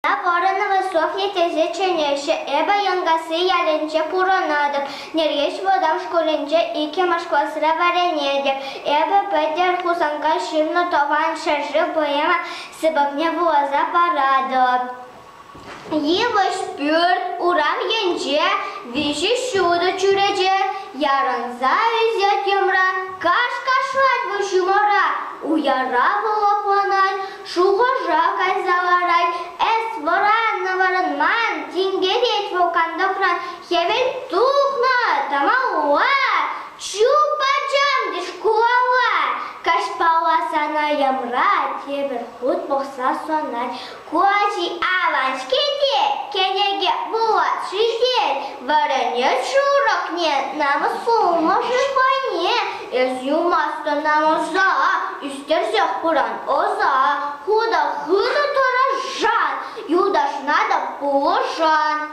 Воронова Софья тезеченеше, эба янгасы ялинче пуронадып, нергеш вода в школинче и кемашкосра вареньедеп, эба Петер хусанга ширно тован шажи поема сыбакне воза парадып. Его спёрт урам янче, виши шуда чуреже, яранза везет ямра, каш-кашвать вышумора, уяра волопланать, шухожа кайзаварать, воран ман, тингереть волкандокран, хевен тухна, тамауа, чупа-джам дишкуава, кашпаласана ямра, тебер худ бокса сонать, куачи аваншкете, кенеге булат шиздеть, варенье шурок нет, намасу может понять, из юмаста намаза, истерзях пуран оза, худа торажан, юдаш надо пушан.